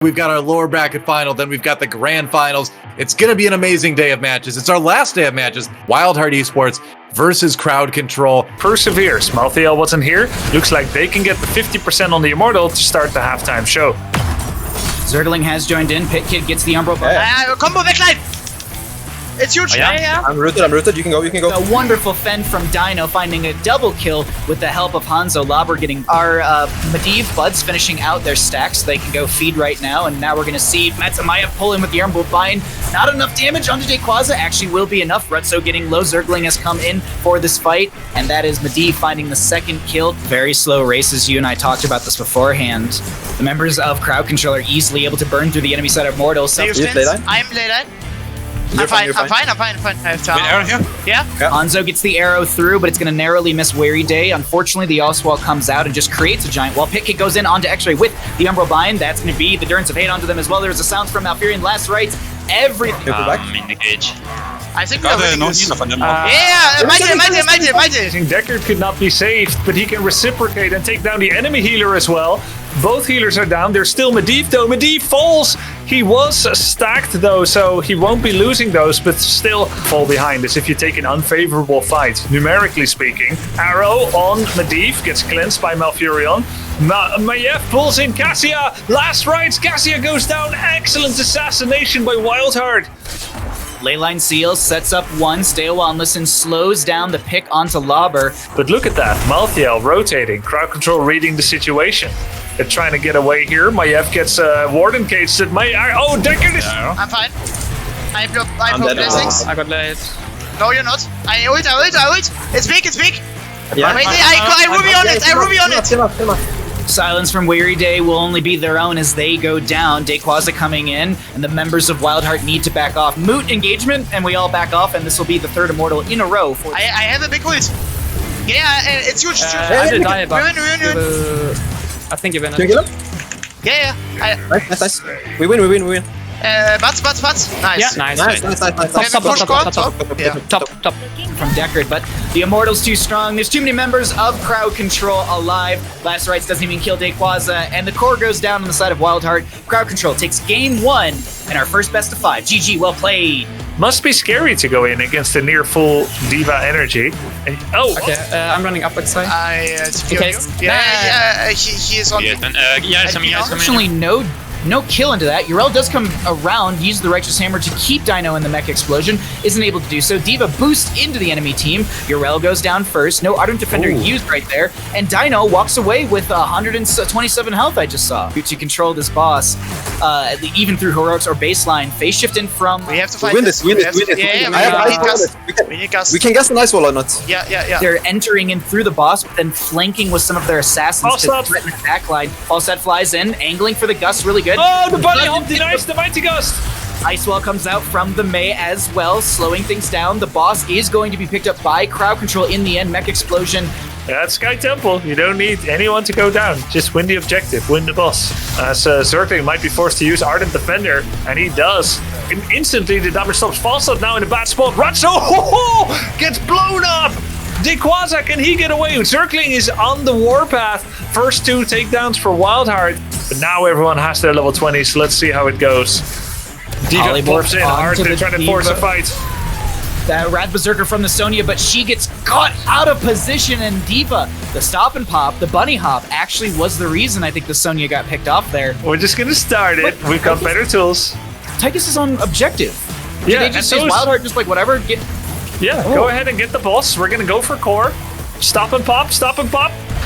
We've got our lower bracket final, then we've got the grand finals. It's going to be an amazing day of matches. It's our last day of matches. WildHeart Esports versus Crowd Control. Perseveres. Malthael wasn't here. Looks like they can get the 50% on the Immortal to start the halftime show. Zergling has joined in. Pit Kid gets the Umbro. Combo backline! It's huge! Yeah. I'm rooted, you can go. A wonderful fend from Dino, finding a double kill with the help of Hanzo. Labber getting our Medivh Buds finishing out their stacks so they can go feed right now, and now we're going to see Matsumaya pull in with the Umbro Bind. Not enough damage onto Dayquaza, actually will be enough. Rutso getting low. Zergling has come in for this fight, and that is Medivh finding the second kill. Very slow races, you and I talked about this beforehand. The members of Crowd Control are easily able to burn through the enemy side of Mortal. So I'm late. I'm fine. I have time. Arrow here? Yeah. Hanzo gets the arrow through, but it's going to narrowly miss Weary Day. Unfortunately, the Oswald comes out and just creates a giant wall. Pit Kid goes in onto X-Ray with the Umbro Bind. That's going to be the Durance of Hate onto them as well. There's a sound from Malfurion. Last rights. Everything. In the cage. I think we Ja, are det är really någon good. gillar från den. Mighty. Deckard could not be saved, but he can reciprocate and take down the enemy healer as well. Both healers are down. There's still Medivh though. Medivh falls. He was stacked though, so he won't be losing those, but still fall behind as if you take an unfavorable fight, numerically speaking. Arrow on Medivh gets cleansed by Malfurion. Maiev pulls in Cassia. Last rites. Cassia goes down. Excellent assassination by WildHeart. Leyline Seal sets up one. Stay a while and listen slows down the pick onto Labber. But look at that. Malthael rotating. Crowd Control reading the situation. They're trying to get away here. Maiev gets Warden caged at Oh, Deckard is... I'm fine. I block blessings. I got late. No, you're not. I ult. It's big. Yeah. Wait, I Ruby on it. Silence from Weary Day will only be their own as they go down. Dayquaza coming in, and the members of WildHeart need to back off. Moot engagement, and we all back off, and this will be the third Immortal in a row. I have a big ult. Yeah, it's huge. I did die, but We win. I think you win Can it. you kill him? Yeah. Nice. We win. Bats. Nice. Yeah, nice. Top. From Deckard, but the Immortal's too strong. There's too many members of Crowd Control alive. Last rites doesn't even kill Dayquaza, and the core goes down on the side of WildHeart. Crowd Control takes game one and our first best of 5. GG, well played. Must be scary to go in against a near full Diva energy. And, Okay, I'm running up side. Okay. Yeah, he is on. Unfortunately, no kill into that. Yrel does come around, use the Righteous Hammer to keep Dino in the mech explosion, isn't able to do so. Diva boosts into the enemy team. Yrel goes down first. No Ardent Defender used right there. And Dino walks away with 127 health, I just saw. To control this boss, even through heroics or baseline. Phase shift in from... We have to fight Win this. Yeah, We can guess the nice wall or not. Yeah. They're entering in through the boss, but then flanking with some of their assassins to threaten the backline. Falstad flies in, angling for the Gust, really good. Oh, the bunny hop denies the Mighty Gust! Icewall comes out from the Mei as well, slowing things down. The boss is going to be picked up by Crowd Control in the end. Mech explosion. That's Sky Temple. You don't need anyone to go down. Just win the objective, win the boss. As Zergling might be forced to use Ardent Defender, and he does. And instantly the damage stops. Falstad now in a bad spot. Rutso gets blown up! Dayquaza, can he get away? Zergling is on the warpath. First 2 takedowns for WildHeart. But now everyone has their level 20s. Let's see how it goes. Diva pops in hard to try to force a fight. That Rad Berserker from the Sonya, but she gets caught out of position, and Diva, the stop and pop, the bunny hop, actually was the reason I think the Sonya got picked off there. We're just gonna start it. We've got better tools. Tychus is on objective. Did Yeah, they just say WildHeart just like whatever? Go ahead and get the boss. We're gonna go for core. Stop and pop.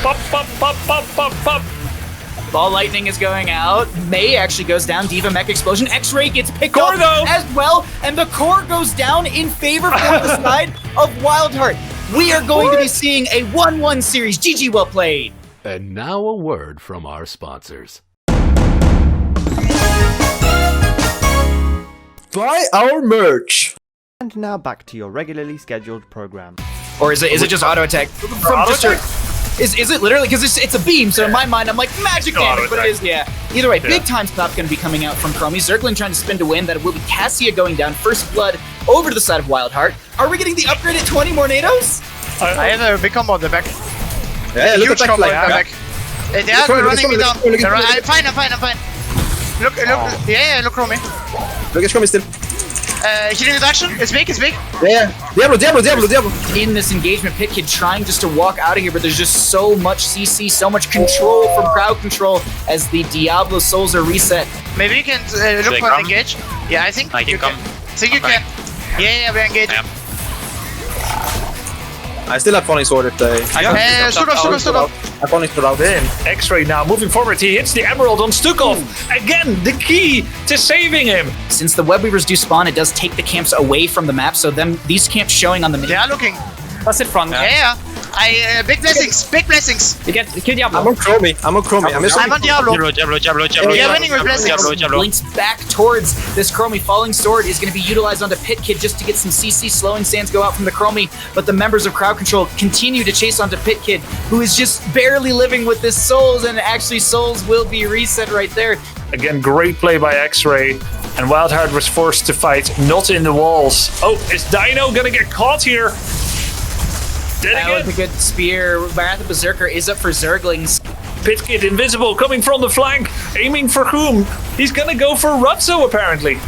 Pop. Ball lightning is going out. Mei actually goes down. Diva mech explosion. X-ray gets picked Core up though as well, and the core goes down in favor for the side of WildHeart. We are going to be seeing a 1-1 series. GG, well played. And now a word from our sponsors. Buy our merch. And now back to your regularly scheduled program. Or is it just auto attack? Is it literally? Because it's a beam, so in my mind I'm like magic damage, but it is, yeah. Either way, big time stop going to be coming out from Chromie. Zergling trying to spin to win. That will be Cassia going down. First blood over to the side of WildHeart. Are we getting the upgrade at 20 more NATOs? I have a big combo on the back. Yeah, look at Huge that combo on flag. the back. They are running me down. I'm fine. Look, yeah, look from me. Look, it's coming still. Healing reduction, it's big. Yeah. Diablo. In this engagement, Pitkid trying just to walk out of here, but there's just so much CC, so much control from crowd control as the Diablo souls are reset. Maybe you can look for an engage. Yeah, I think you can. Think you can. Yeah, we're engaging. I still have Falling Sword if they... Stood up. I Falling Sword out. Then X-Ray now moving forward. He hits the Emerald on Stukov. Again, the key to saving him. Since the Web Weavers do spawn, it does take the camps away from the map, so these camps showing on the mini. They are looking. That's it front. Yeah. Big blessings. You get kill Diablo. I'm on Chromie. I'm on Diablo. Diablo. We are winning with blessings. Blinks back towards this Chromie. Falling Sword is going to be utilized onto Pitkid just to get some CC. Slowing Sands go out from the Chromie, but the members of Crowd Control continue to chase onto Pitkid, who is just barely living with his souls, and actually souls will be reset right there. Again, great play by X-Ray. And WildHeart was forced to fight not in the walls. Oh, is Dino gonna get caught here? That was a good spear. Wrath of Berserker is up for Zerglings. Pitkid invisible coming from the flank, aiming for whom? He's gonna go for Rutzo apparently.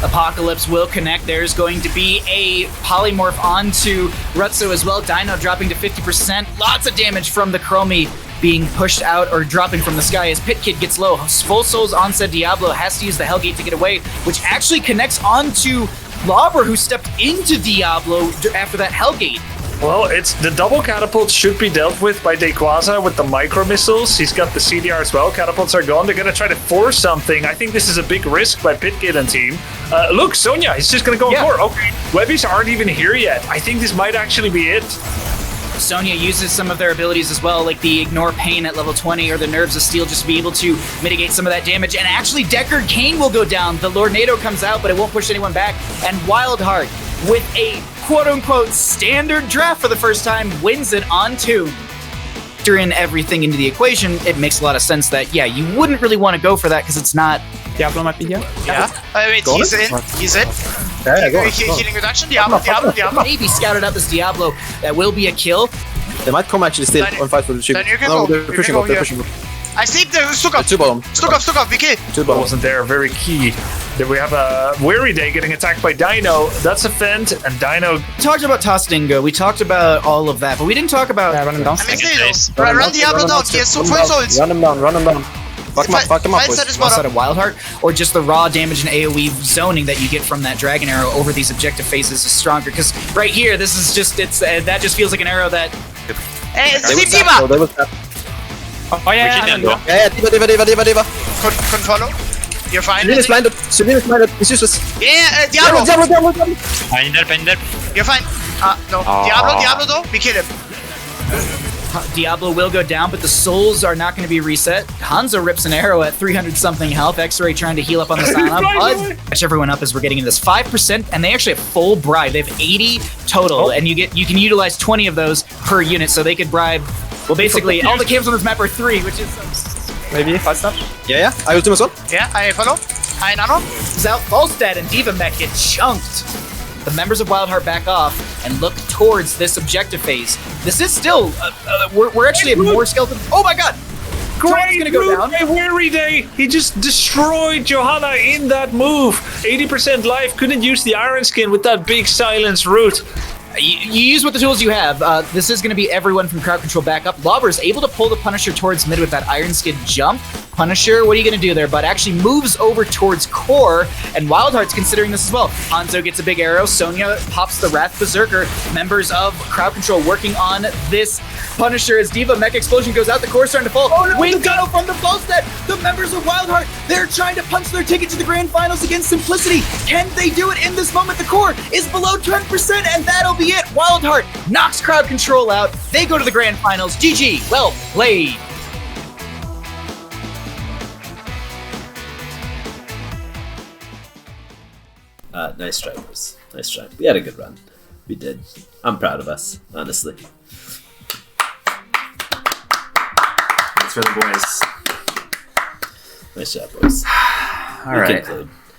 Apocalypse will connect. There's going to be a polymorph onto Rutzo as well. Dino dropping to 50%. Lots of damage from the Chromie being pushed out or dropping from the sky as Pitkid gets low. Full Souls on said Diablo has to use the Hellgate to get away, which actually connects onto Lauber, who stepped into Diablo after that Hellgate. Well, it's the double catapults should be dealt with by Dequaza with the micro missiles. He's got the CDR as well. Catapults are gone. They're going to try to force something. I think this is a big risk by Pitkid and team. Look, Sonya, he's just going to go for. Okay, Webbies aren't even here yet. I think this might actually be it. Sonya uses some of their abilities as well, like the Ignore Pain at level 20 or the Nerves of Steel, just to be able to mitigate some of that damage. And actually, Deckard Cain will go down. The Lord Nado comes out, but it won't push anyone back. And WildHeart, with a quote-unquote standard draft for the first time, wins it on 2. Factor in everything into the equation, it makes a lot of sense that, yeah, you wouldn't really want to go for that because it's not... Diablo might be here. Yeah. Wait, he's in. Yeah, go on. Healing reduction. Diablo. Maybe scouted out this Diablo. That will be a kill. They might come actually still on fight for the ship. Then you can No, go. they're pushing up. I sleep the Stukov. Two bottom. Stukov, we kill. Two bottom. Wasn't there, very key. Then we have a Weary Day getting attacked by Dino. That's a fend, and Dino... We talked about Tostingo, we talked about all of that, but we didn't talk about... Run him down. I'm excited. Run Diablo down. He has so full souls. Run him down. Fuck him up, boys. outside of WildHeart, or just the raw damage and AoE zoning that you get from that Dragon Arrow over these objective phases is stronger. Because right here, this is just, that just feels like an arrow that... Hey, sleep Diva! Oh yeah, Yeah, Diva. Couldn't follow. You're fine. Sublime is blinded. It's useless. Yeah, Diablo. Binder. You're fine. No. Diablo though. We kill him. Diablo will go down, but the souls are not going to be reset. Hanzo rips an arrow at 300-something health. X-Ray trying to heal up on the Sana. Bud catch everyone up as we're getting into this 5%, and they actually have full bribe. They have 80 total, and you can utilize 20 of those per unit, so they could bribe. Well, basically, all the camps on this map are 3, which is maybe 5 step. Yeah. I will do as well. Yeah, I follow. I nano. out. Falstad and Diva Mech get chunked. The members of WildHeart back off and look towards this objective phase. This is still, we're actually at more skeleton. Oh my god! Great gonna go down. by Weary Day. He just destroyed Johanna in that move. 80% life, couldn't use the Iron Skin with that big silence root. You use what the tools you have. This is going to be everyone from crowd control back up. Lauber is able to pull the Punisher towards mid with that Iron Skin jump. Punisher, what are you going to do there? But actually moves over towards core, and WildHeart's considering this as well. Hanzo gets a big arrow. Sonya pops the Wrath Berserker. Members of crowd control working on this Punisher as Diva Mech Explosion goes out. The core starting to fall. Oh, no, Wing Tunnel from the Falstad. The members of WildHeart, they're trying to punch their ticket to the grand finals against Simplicity. Can they do it in this moment? The core is below 10%, and that'll be it. WildHeart knocks crowd control out. They go to the grand finals. GG. Well played. Nice try, boys. Nice try. We had a good run. We did. I'm proud of us, honestly. Thanks for the boys. Nice job, boys. All right.